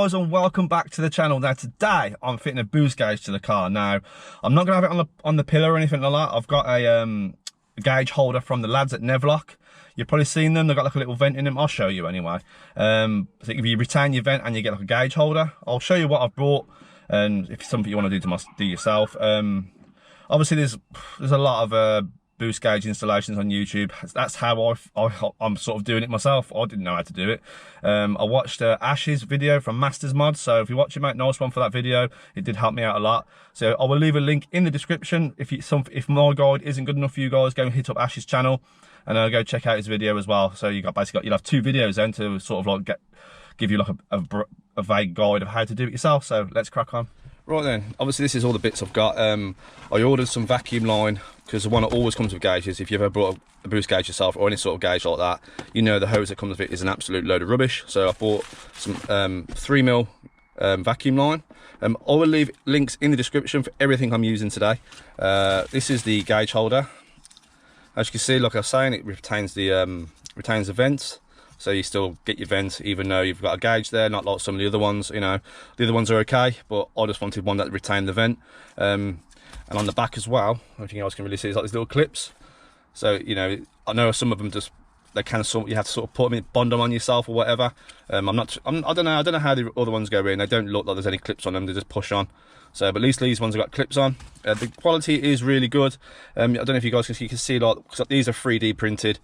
guys, and welcome back to the channel. Now today I'm fitting a boost gauge to the car. Now I'm not gonna have it on the pillar or anything like that. I've got a gauge holder from the lads at Nevlock. You've probably seen them. They've got like a little vent in them. I'll show you anyway. So if you retain your vent and you get like a gauge holder, I'll show you what I've brought, and if it's something you want to do yourself. Obviously there's a lot of boost gauge installations on YouTube. That's how I'm sort of doing it myself. I didn't know how to do it. I watched Ash's video from Mastersmods, so if you watch it, mate, nice one for that video. It did help me out a lot. So I will leave a link in the description. If my guide isn't good enough for you guys, go and hit up Ash's channel and go check out his video as well. So you'll have 2 videos then to sort of like give you like a vague guide of how to do it yourself. So let's crack on. Right then, obviously this is all the bits I've got. I ordered some vacuum line, because the one that always comes with gauges, if you've ever brought a boost gauge yourself or any sort of gauge like that, you know the hose that comes with it is an absolute load of rubbish. So I bought some 3mm vacuum line. I will leave links in the description for everything I'm using today. This is the gauge holder. As you can see, like I was saying, it retains the vents. So you still get your vent even though you've got a gauge there, not like some of the other ones. You know, the other ones are okay, but I just wanted one that retained the vent. And on the back as well, I don't think you guys can really see, is like these little clips. So, you know, I know some of them just, you have to sort of put them in, bond them on yourself or whatever. I don't know how the other ones go in. They don't look like there's any clips on them, they just push on. So, but at least these ones have got clips on. The quality is really good. I don't know if you guys can see, like, because these are 3D printed.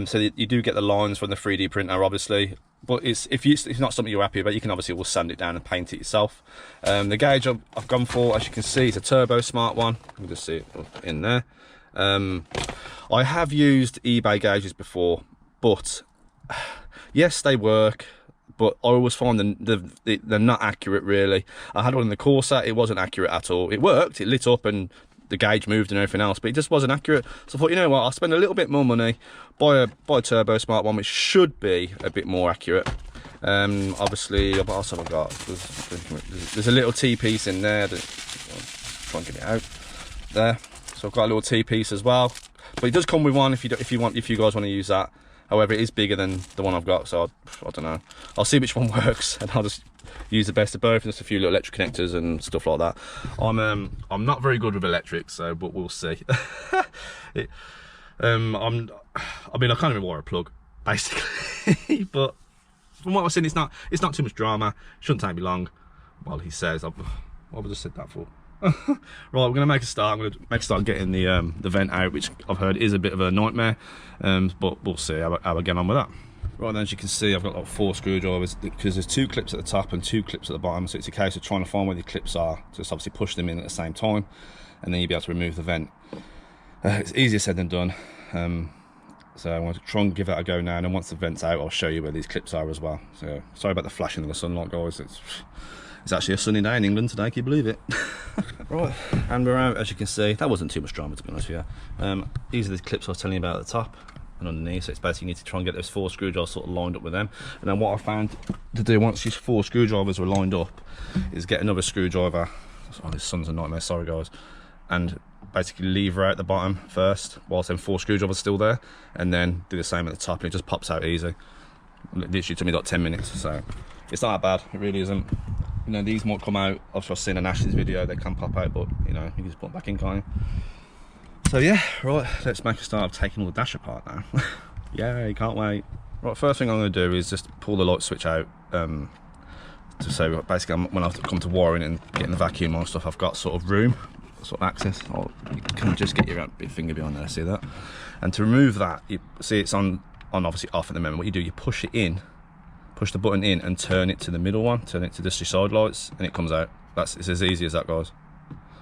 So you do get the lines from the 3D printer, obviously. But if it's not something you're happy about, you can obviously always sand it down and paint it yourself. The gauge I've gone for, as you can see, it's a Turbo Smart one. You can just see it in there. I have used eBay gauges before, but yes, they work. But I always find they're not accurate, really. I had one in the Corsa, it wasn't accurate at all. It worked, it lit up and the gauge moved and everything else, but it just wasn't accurate. So I thought, you know what, I'll spend a little bit more money, buy a Turbo Smart one, which should be a bit more accurate. Obviously, what else have I got? There's a little T-piece in there. Try and get it out there. So I've got a little T-piece as well. But it does come with one if you guys want to use that. However, it is bigger than the one I've got, so I don't know. I'll see which one works, and I'll just use the best of both. Just a few little electric connectors and stuff like that. I'm not very good with electrics, so but we'll see. I mean, I can't even wire a plug, basically. But from what I've seen, it's not too much drama. Shouldn't take me long. Well, he says. What have I just said that for? Right, we're gonna make a start. I'm gonna make a start getting the vent out, which I've heard is a bit of a nightmare. But we'll see how I get on with that. Right then, as you can see, I've got like 4 screwdrivers, because there's 2 clips at the top and 2 clips at the bottom. So it's a case of trying to find where the clips are, just obviously push them in at the same time, and then you'll be able to remove the vent. It's easier said than done. So I want to try and give that a go now, and then once the vent's out, I'll show you where these clips are as well. So sorry about the flashing of the sunlight, guys. It's actually a sunny day in England today, can you believe it? Right, and we're out, as you can see. That wasn't too much drama, to be honest with you. These are the clips I was telling you about at the top and underneath. So it's basically, you need to try and get those 4 screwdrivers sort of lined up with them. And then what I found to do once these 4 screwdrivers were lined up is get another screwdriver. Oh, this sun's a nightmare, sorry guys. And basically lever out the bottom first, whilst then 4 screwdrivers are still there, and then do the same at the top, and it just pops out easy. It literally took me like 10 minutes, so it's not that bad, it really isn't. You know, these might come out, I've just seen an Ash's video, they can pop out, but you know, you can just put them back in, can't you? So yeah, right, let's make a start of taking all the dash apart now. Yay, can't wait. Right, first thing I'm going to do is just pull the light switch out. So basically, when I come to wiring and getting the vacuum on stuff, I've got sort of room, sort of access. You can just get your big finger behind there, see that? And to remove that, you see it's on obviously off at the moment. What you do, you push it in, push the button in and turn it to the middle one, turn it to just your side lights, and it comes out. It's as easy as that, guys.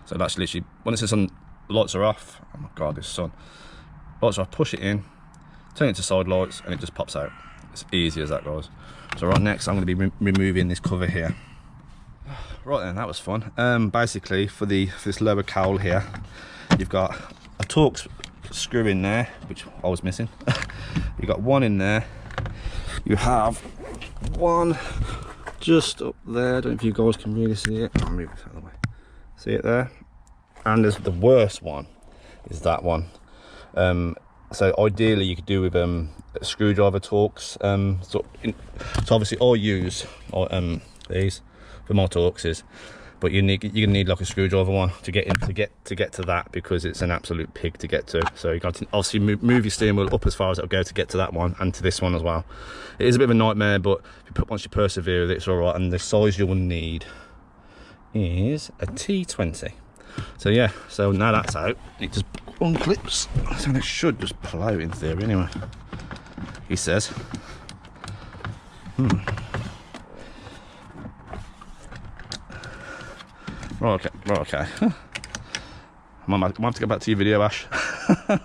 So that's literally, when it says on, the lights are off, oh my god, this sun. Lights are off, push it in, turn it to side lights, and it just pops out. It's easy as that, guys. So right, next I'm going to be removing this cover here. Right then, that was fun. Basically, for this lower cowl here, you've got a Torx screw in there, which I was missing. You've got one in there. You have one just up there. I don't know if you guys can really see it. I'll move it out of the way. See it there? And there's the worst one, is that one. So ideally you could do with a screwdriver Torx. So obviously I use these for more Torxes. But you're gonna need like a screwdriver one to get to that, because it's an absolute pig to get to. So you got to obviously move your steering wheel up as far as it'll go to get to that one and to this one as well. It is a bit of a nightmare, but once you persevere with it, it's all right. And the size you'll need is a T20. So yeah, so now that's out, it just unclips. So it should just pull out in theory anyway, he says. Right, okay. I might have to go back to your video, Ash. I'm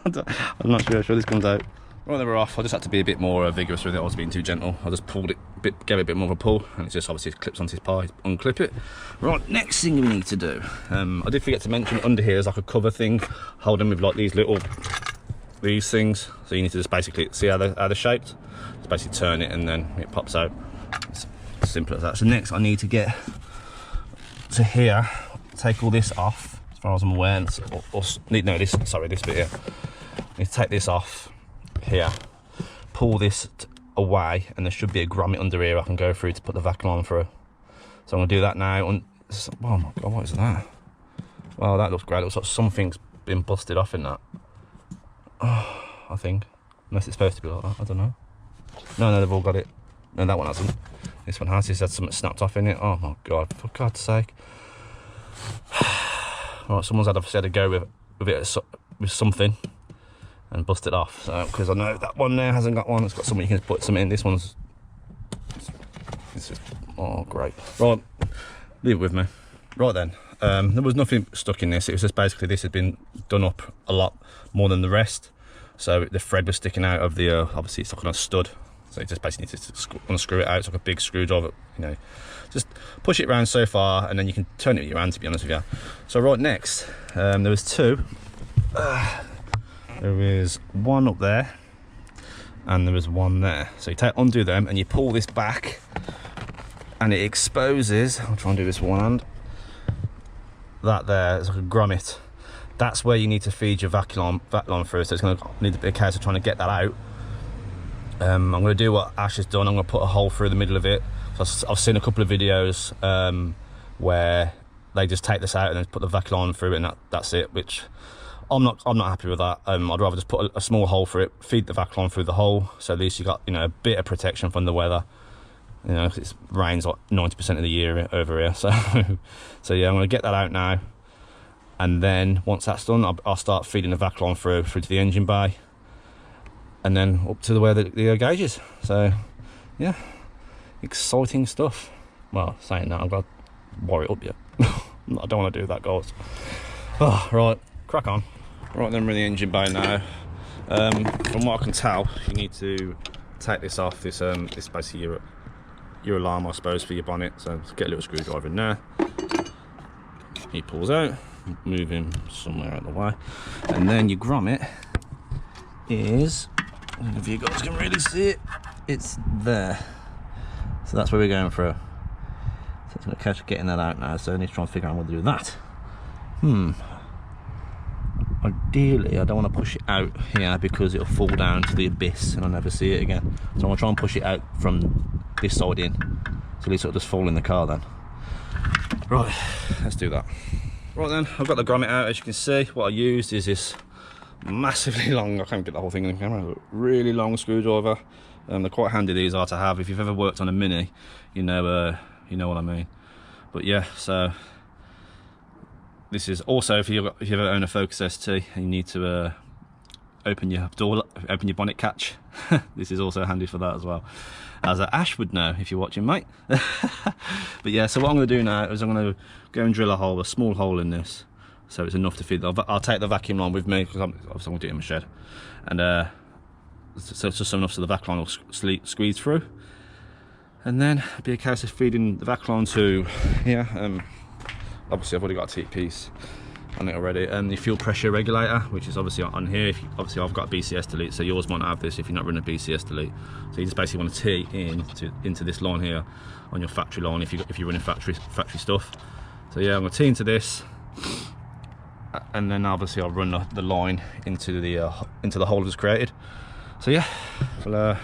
not sure how this comes out. Right, they were off. I just had to be a bit more vigorous with it. I was being too gentle. I just pulled it, gave it a bit more of a pull, and it just obviously clips onto his pie. Unclip it. Right, next thing we need to do. I did forget to mention under here is like a cover thing, holding with like these things. So you need to just basically see how they're shaped. Just basically turn it and then it pops out. It's as simple as that. So next I need to get to here, take all this off as far as I'm aware. This bit here. I need to take this off here, pull this away, and there should be a grommet under here I can go through to put the vacuum on through. So I'm going to do that now. Oh my god, what is that? Well, that looks great. It looks like something's been busted off in that. Oh, I think. Unless it's supposed to be like that, I don't know. No, they've all got it. No, that one hasn't. This one has. It's had something snapped off in it. Oh my god, for God's sake. Right, someone's obviously had to go with something and bust it off. So, because I know that one there hasn't got one. It's got something you can put something in. This one's. Oh, great. Right, leave it with me. Right then, there was nothing stuck in this. It was just basically this had been done up a lot more than the rest. So the thread was sticking out of the. Obviously, it's like on a stud. So you just basically need to unscrew it out. It's like a big screwdriver, you know. Just push it around so far, and then you can turn it with your hand, to be honest with you. So right next, there was two. There is one up there, and there is one there. So you undo them, and you pull this back, and it exposes. I'll try and do this with one hand. That there is like a grommet. That's where you need to feed your vacuum through. So it's going to need to be a case of trying to get that out. I'm going to do what Ash has done. I'm going to put a hole through the middle of it. So I've seen a couple of videos where they just take this out and then put the vacuum through it, and that's it. Which I'm not happy with that. I'd rather just put a small hole for it, feed the vacuum through the hole, so at least you got, you know, a bit of protection from the weather. You know, it rains like 90% of the year over here. So yeah, I'm going to get that out now, and then once that's done, I'll start feeding the vacuum through to the engine bay, and then up to where the gauge is. So yeah, exciting stuff. Well, saying that, I've got to wire it up yet. I don't want to do that, guys. Oh, right, crack on. Right, then we're in the engine bay now. From what I can tell, you need to take this off. This basically your alarm, I suppose, for your bonnet. So get a little screwdriver in there. He pulls out, move him somewhere out of the way, and then your grommet is, I don't know if you guys can really see it, it's there. So that's where we're going through. So it's going to catch getting that out now, so I need to try and figure out what to do with that. Ideally, I don't want to push it out here because it'll fall down to the abyss and I'll never see it again. So I'm going to try and push it out from this side in, so at least it'll just fall in the car then. Right, let's do that. Right then, I've got the grommet out. As you can see, what I used is this massively long, I can't get the whole thing in the camera, really long screwdriver. They're quite handy, these are to have. If you've ever worked on a Mini, you know what I mean. But yeah, so this is also if you ever own a Focus ST and you need to open your bonnet catch. This is also handy for that as well, as Ash would know if you're watching, mate. But yeah, so what I'm going to do now is I'm going to go and drill a small hole in this, so it's enough to feed. I'll take the vacuum line with me because obviously I'm going to do it in my shed, and so it's just enough so the vacuum line will squeeze through, and then it'll be a case of feeding the vacuum line to here. Obviously I've already got a T-piece on it already, and the fuel pressure regulator, which is obviously on here. Obviously I've got a BCS delete, so yours might not have this if you're not running a BCS delete. So you just basically want to tee into this line here on your factory line if you're running factory stuff. So yeah, I'm going to tee into this, and then obviously I'll run the line into the hole that's created. So yeah, well,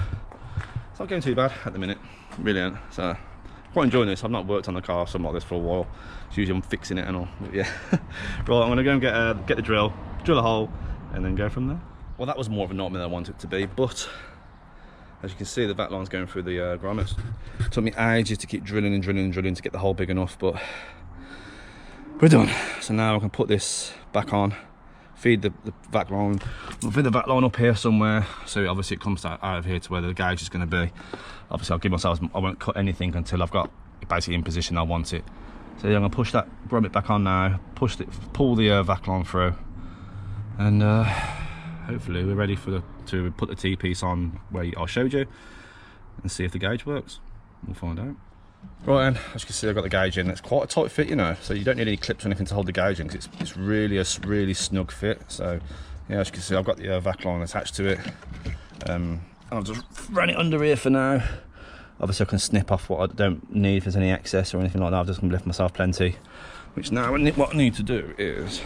it's not going too bad at the minute, really. So quite enjoying this. I've not worked on the car or something like this for a while. It's usually I'm fixing it and all, but yeah. Right, I'm gonna go and get the drill a hole, and then go from there. Well, that was more of a nightmare than I wanted it to be, but as you can see, the vac line's going through the grommets. It took me ages to keep drilling and drilling and drilling to get the hole big enough, but we're done. So now I can put this back on, feed the vac line. We'll feed the vac line up here somewhere, so obviously it comes out of here to where the gauge is going to be. Obviously I'll give myself, I won't cut anything until I've got it basically in position I want it. So yeah, I'm going to push that grommet back on now, pull the vac line through, and hopefully we're ready to put the T-piece on where I showed you and see if the gauge works. We'll find out. Right then, as you can see, I've got the gauge in. It's quite a tight fit, you know, so you don't need any clips or anything to hold the gauge in, because it's really a really snug fit. So yeah, as you can see, I've got the vac line attached to it. I'll just run it under here for now. Obviously I can snip off what I don't need if there's any excess or anything like that. I've just left myself plenty. Which now what I need to do is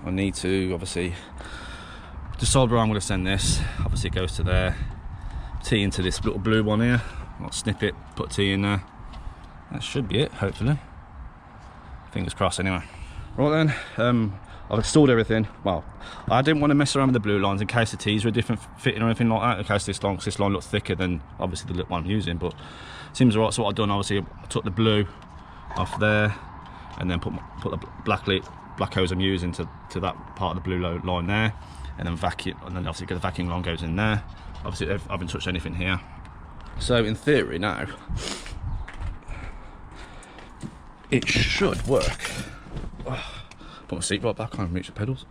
I need to obviously decide where I'm going to send this. Obviously it goes to there, T into this little blue one here. I'll snip it, put T in there. That should be it, hopefully. Fingers crossed anyway. Right then, I've installed everything. Well, I didn't want to mess around with the blue lines in case the T's were a different fitting or anything like that, in case this line looked thicker than obviously the little one I'm using, but it seems alright. So what I've done, obviously I took the blue off there and then put the black hose I'm using to that part of the blue line there, and then vacuum, and then obviously the vacuum line goes in there. Obviously I haven't touched anything here. So in theory now, it should work. Put my seat right back on and reach the pedals.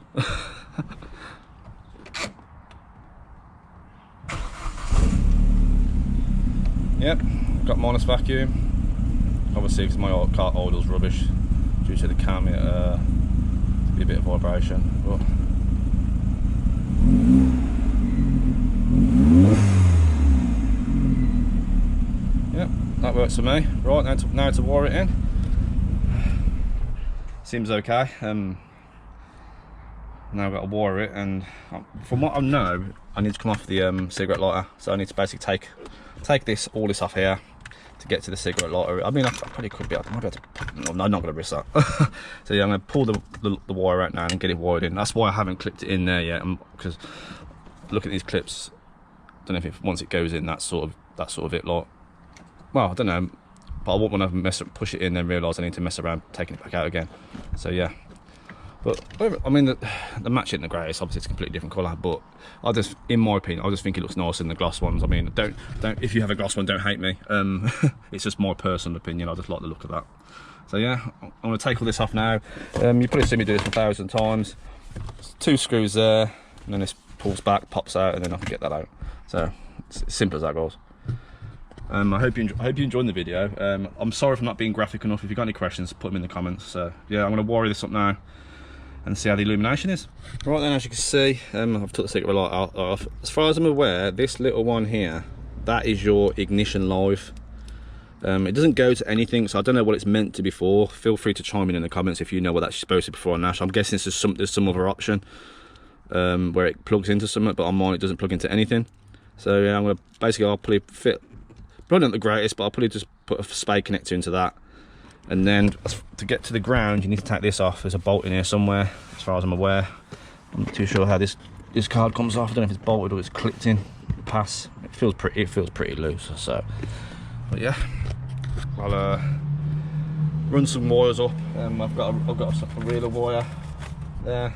Yep, got minus vacuum. Obviously because my car oil's rubbish due to the cam, it be a bit of vibration. But yep, that works for me. Right, now to wire it in. Seems okay. Now I've got to wire it, and from what I know, I need to come off the cigarette lighter. So I need to basically take all this off here to get to the cigarette lighter. I mean, I probably could be able to, I'm not going to risk that. So yeah, I'm going to pull the wire out now and get it wired in. That's why I haven't clipped it in there yet, because look at these clips. I don't know if once it goes in, that's sort of it. Like, well, I don't know. But I won't want to push it in and realise I need to mess around taking it back out again. So yeah, but I mean the match isn't the greatest. Obviously it's a completely different colour, but in my opinion, I just think it looks nicer than the gloss ones. I mean, don't if you have a gloss one, don't hate me. It's just my personal opinion. I just like the look of that. So yeah, I'm going to take all this off now. You probably see me do this 1,000 times. There's 2 screws there, and then this pulls back, pops out, and then I can get that out. So it's as simple as that, guys. I hope you enjoyed the video. I'm sorry for not being graphic enough. If you've got any questions, put them in the comments. So yeah, I'm going to wire this up now and see how the illumination is. Right then, as you can see, I've took the cigarette light off. As far as I'm aware, this little one here, that is your ignition live. It doesn't go to anything, so I don't know what it's meant to be for. Feel free to chime in the comments if you know what that's supposed to be for on Nash. I'm guessing there's some other option where it plugs into something, but on mine it doesn't plug into anything. So yeah, I'm going to basically, I'll probably probably not the greatest, but I'll probably just put a spade connector into that, and then to get to the ground you need to take this off. There's a bolt in here somewhere, as far as I'm aware. I'm not too sure how this card comes off. I don't know if it's bolted or it's clipped in. Pass. It feels pretty loose. So, but yeah, I'll run some wires up. I've got a reeler wire there.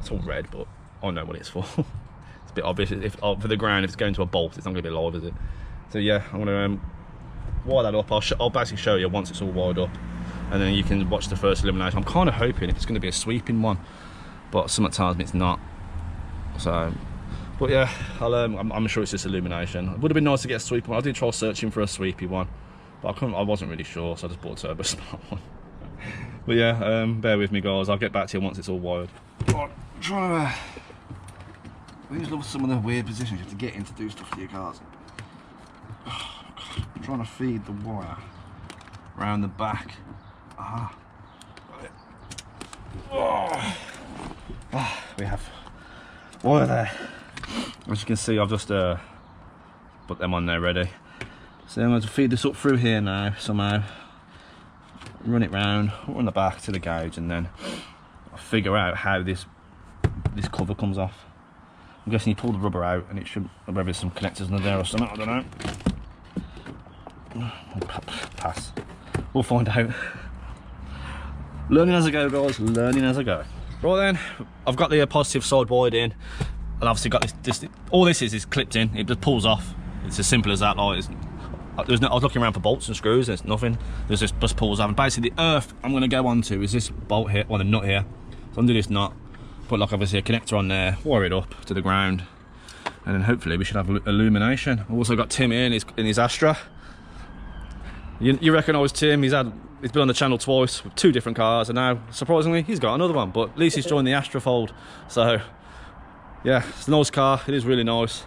It's all red, but I know what it's for. It's a bit obvious. For the ground, if it's going to a bolt, it's not going to be live, is it? So yeah, I'm going to wire that up. I'll basically show you once it's all wired up, and then you can watch the first illumination. I'm kind of hoping if it's going to be a sweeping one, but something tells me it's not. So, but yeah, I'm sure it's just illumination. It would have been nice to get a sweeping one. I did try searching for a sweepy one, but I wasn't really sure, so I just bought a Turbo Smart one. But yeah, bear with me, guys. I'll get back to you once it's all wired. I'm trying to. I always love some of the weird positions you have to get in to do stuff to your cars. I'm trying to feed the wire around the back. We have wire there. As you can see, I've just put them on there ready. So I'm going to feed this up through here now somehow. Run it round, run the back to the gauge, and then I'll figure out how this cover comes off. I'm guessing you pull the rubber out and it should, whether there's some connectors in there or something, I don't know. Pass. We'll find out. Learning as I go, guys, learning as I go. Right then, I've got the positive side wired in, and obviously got this all this is clipped in, it just pulls off. It's as simple as that. Like, I was looking around for bolts and screws, there's nothing. There's just pulls off. And basically the earth I'm going to go onto is this bolt here, or the nut here. So undo this nut, put like obviously a connector on there, wire it up to the ground, and then hopefully we should have illumination. I've also got Tim here in his Astra. You recognise Tim? He's been on the channel twice with 2 different cars, and now surprisingly he's got another one. But at least he's joined the Astra fold. So yeah, it's a nice car. It is really nice.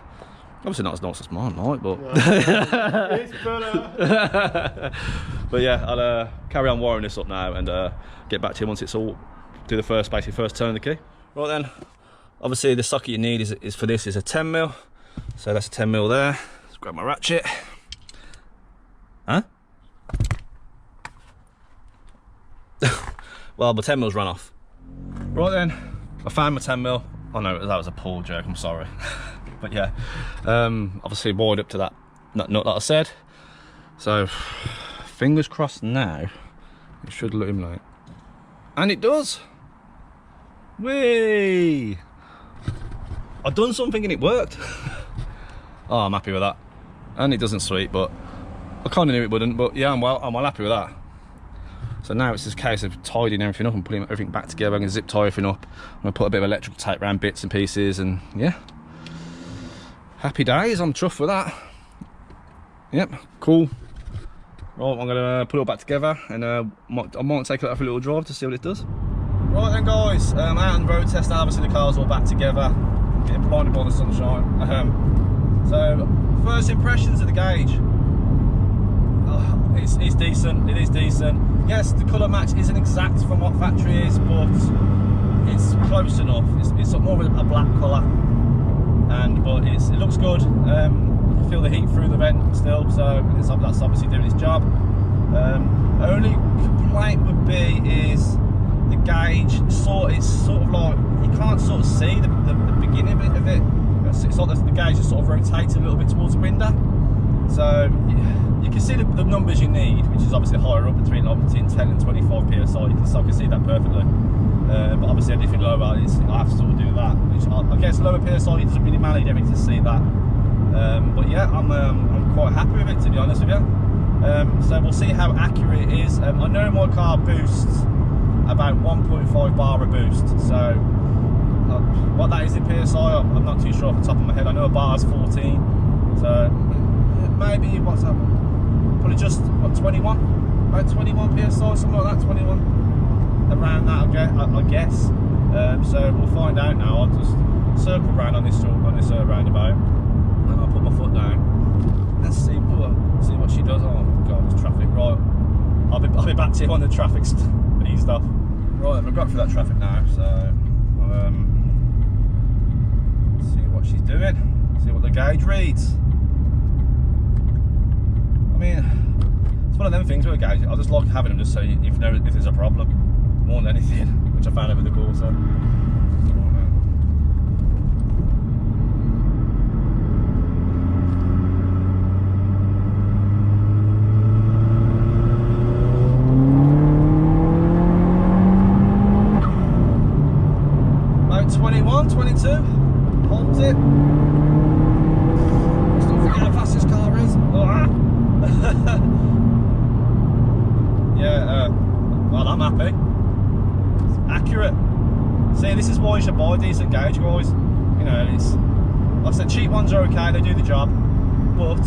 Obviously not as nice as mine, right? But yeah. It's better. But yeah, I'll carry on wiring this up now and get back to you once it's all do the first turn of the key. Right then, obviously the socket you need is for this is a 10mm. So that's a 10mm there. Let's grab my ratchet. Huh? Well, my 10mm run off. Right then, I found my 10mm. Oh no, that was a pull joke, I'm sorry. But yeah, obviously wired up to that nut that I said. So, fingers crossed now, it should illuminate. And it does! Whee! I've done something and it worked. Oh, I'm happy with that. And it doesn't sweep, but I kind of knew it wouldn't, but yeah, I'm well happy with that. So now it's just a case of tidying everything up and putting everything back together. I'm going to zip tie everything up. I'm going to put a bit of electrical tape around bits and pieces, and yeah. Happy days, I'm chuffed with that. Yep, cool. Right, I'm going to put it all back together, and I might take it out for a little drive to see what it does. Right then guys, out on the road test now, obviously the car's all back together. Getting blinded by the sunshine. So, first impressions of the gauge. It's decent, it is decent. Yes, the colour match isn't exact from what factory is, but it's close enough. It's more of a black colour, but it looks good. You can feel the heat through the vent still, so that's obviously doing its job. Only complaint would be is the gauge. It's sort of like you can't sort of see the beginning bit of it. It's like the gauge just sort of rotates a little bit towards the window, so you can see the numbers you need, which is obviously higher up between 10 and 25 psi. You can see that perfectly. But obviously anything lower, I have to sort of do that. Which I guess lower PSI it doesn't really matter to see that. But yeah, I'm quite happy with it, to be honest with you. So we'll see how accurate it is. I know my car boosts about 1.5 bar a boost. So what that is in PSI, I'm not too sure off the top of my head. I know a bar is 14. So maybe what's that? Probably just what, 21? About 21 PSI, something like that. 21 around that, I guess. So we'll find out now. I'll just circle around on this roundabout, and I'll put my foot down and see what she does. Oh god, there's traffic. Right, I'll be back to you on the traffic stuff. Right, we've got through that traffic now, so see what she's doing. See what the gauge reads. I mean, it's one of them things with a gauge. I just like having them just so you know if there's a problem more than anything, which I found over the course. So. About 21, 22, holds it. Let's not forget how fast this car is. Yeah, well, I'm happy. It's accurate. See, this is why you should buy a decent gauge, guys. You know, like I said, cheap ones are okay, they do the job, but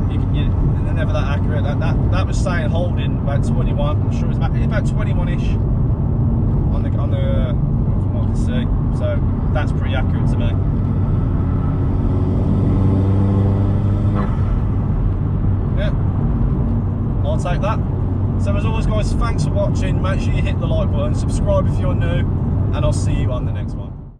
they're never that accurate. That was saying holding about 21. I'm sure it's about 21-ish on the from what I can see. So that's pretty accurate to me. Yeah, I'll take that. So as always guys, thanks for watching. Make sure you hit the like button, subscribe if you're new, and I'll see you on the next one.